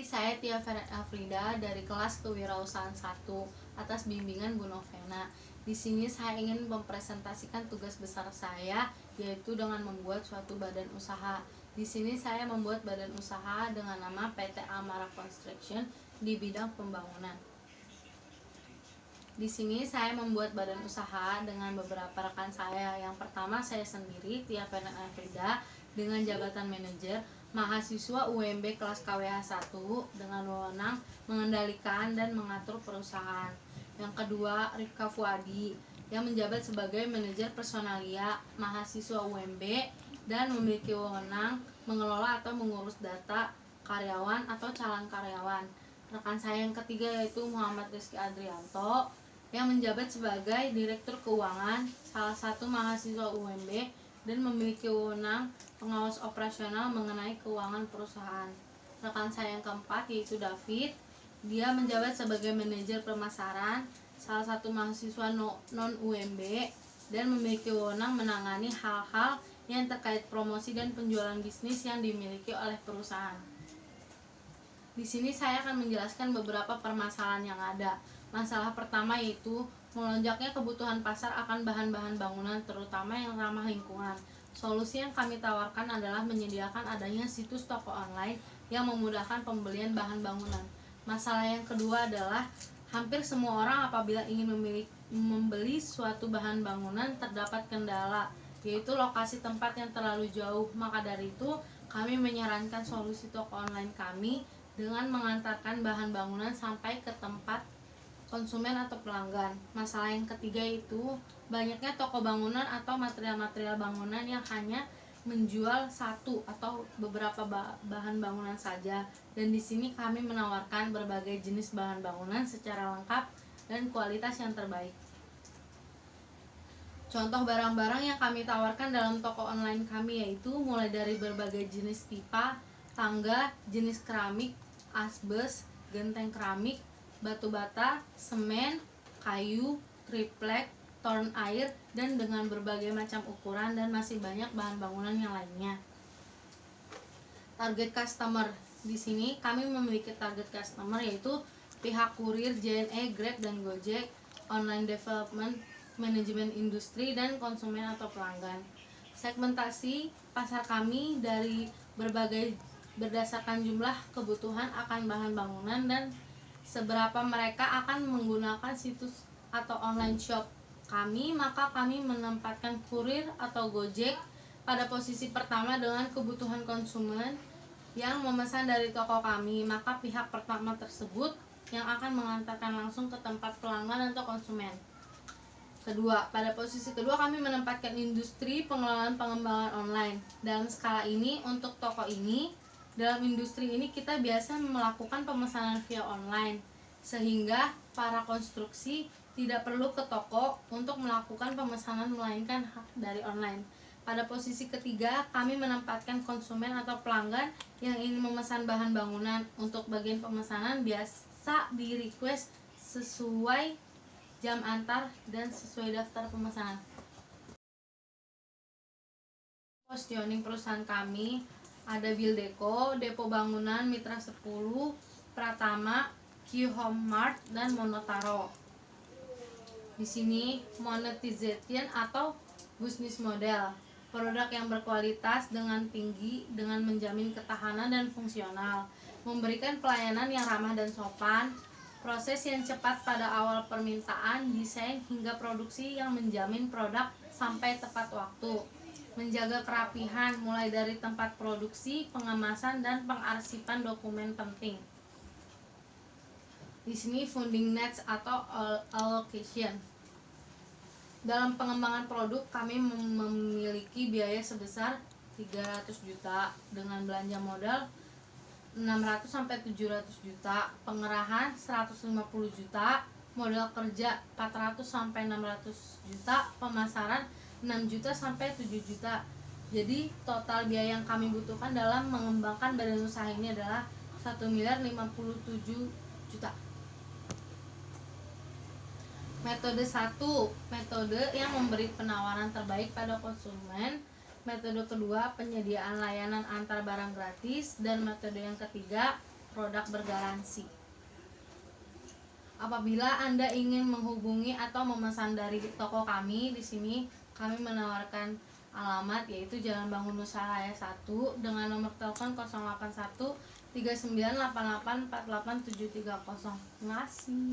saya Tia Afrida dari kelas Kewirausahaan 1 atas bimbingan Bu Novena. Di sini saya ingin mempresentasikan tugas besar saya, yaitu dengan membuat suatu badan usaha. Di sini saya membuat badan usaha dengan nama PT Amara Construction di bidang pembangunan. Di sini saya membuat badan usaha dengan beberapa rekan saya. Yang pertama, saya sendiri Tia Afrida dengan jabatan manajer, mahasiswa UMB kelas KWH 1 dengan wewenang mengendalikan dan mengatur perusahaan. Yang kedua, Rifka Fuadi yang menjabat sebagai manajer personalia, mahasiswa UMB dan memiliki wewenang mengelola atau mengurus data karyawan atau calon karyawan. Rekan saya yang ketiga yaitu Muhammad Rizky Adrianto yang menjabat sebagai direktur keuangan, salah satu mahasiswa UMB dan memiliki wewenang pengawas operasional mengenai keuangan perusahaan. Rekan saya yang keempat yaitu David, dia menjabat sebagai manajer pemasaran, salah satu mahasiswa non-UMB dan memiliki wewenang menangani hal-hal yang terkait promosi dan penjualan bisnis yang dimiliki oleh perusahaan. Di sini saya akan menjelaskan beberapa permasalahan yang ada. Masalah pertama yaitu melonjaknya kebutuhan pasar akan bahan-bahan bangunan, terutama yang ramah lingkungan. Solusi yang kami tawarkan adalah menyediakan adanya situs toko online yang memudahkan pembelian bahan bangunan. Masalah yang kedua adalah hampir semua orang apabila ingin membeli suatu bahan bangunan terdapat kendala, yaitu lokasi tempat yang terlalu jauh. Maka dari itu, kami menyarankan solusi toko online kami dengan mengantarkan bahan bangunan sampai ke tempat konsumen atau pelanggan. Masalah yang ketiga itu banyaknya toko bangunan atau material-material bangunan yang hanya menjual satu atau beberapa bahan bangunan saja. Dan di sini kami menawarkan berbagai jenis bahan bangunan secara lengkap dan kualitas yang terbaik. Contoh barang-barang yang kami tawarkan dalam toko online kami yaitu mulai dari berbagai jenis pipa, tangga, jenis keramik, asbes, genteng keramik, batu bata, semen, kayu, triplek, torn air, dan dengan berbagai macam ukuran dan masih banyak bahan bangunan yang lainnya. Target customer. Di sini kami memiliki target customer yaitu pihak kurir, JNE, Grab, dan Gojek, online development, manajemen industri, dan konsumen atau pelanggan. Segmentasi pasar kami dari berbagai berdasarkan jumlah kebutuhan akan bahan bangunan dan seberapa mereka akan menggunakan situs atau online shop kami, maka kami menempatkan kurir atau Gojek pada posisi pertama dengan kebutuhan konsumen yang memesan dari toko kami, maka pihak pertama tersebut yang akan mengantarkan langsung ke tempat pelanggan atau konsumen. Kedua, pada posisi kedua kami menempatkan industri pengelolaan pengembangan online. Dalam skala ini, untuk toko ini, dalam industri ini kita biasa melakukan pemesanan via online, sehingga para konstruksi tidak perlu ke toko untuk melakukan pemesanan melainkan dari online. Pada posisi ketiga, kami menempatkan konsumen atau pelanggan yang ingin memesan bahan bangunan. Untuk bagian pemesanan biasa di-request sesuai jam antar dan sesuai daftar pemesanan. Positioning perusahaan kami ada Wildeco, Depo Bangunan, Mitra 10, Pratama, Q Home Mart, dan Monotaro. Di sini monetization atau bisnis model, produk yang berkualitas dengan tinggi dengan menjamin ketahanan dan fungsional, memberikan pelayanan yang ramah dan sopan, proses yang cepat pada awal permintaan, desain hingga produksi yang menjamin produk sampai tepat waktu, menjaga kerapihan mulai dari tempat produksi, pengemasan, dan pengarsipan dokumen penting. Di sini funding needs atau allocation. Dalam pengembangan produk kami memiliki biaya sebesar 300 juta dengan belanja modal 600 sampai 700 juta, pengerahan 150 juta, modal kerja 400 sampai 600 juta, pemasaran 6 juta sampai 7 juta. Jadi total biaya yang kami butuhkan dalam mengembangkan badan usaha ini adalah 1.057 juta. Metode 1, metode yang memberi penawaran terbaik pada konsumen. Metode kedua, penyediaan layanan antar barang gratis. Dan metode yang ketiga, produk bergaransi. Apabila Anda ingin menghubungi atau memesan dari toko kami, di sini kami menawarkan alamat yaitu Jalan Bangun Nusa Raya 1 dengan nomor telepon 081 3988 48730. Terima kasih.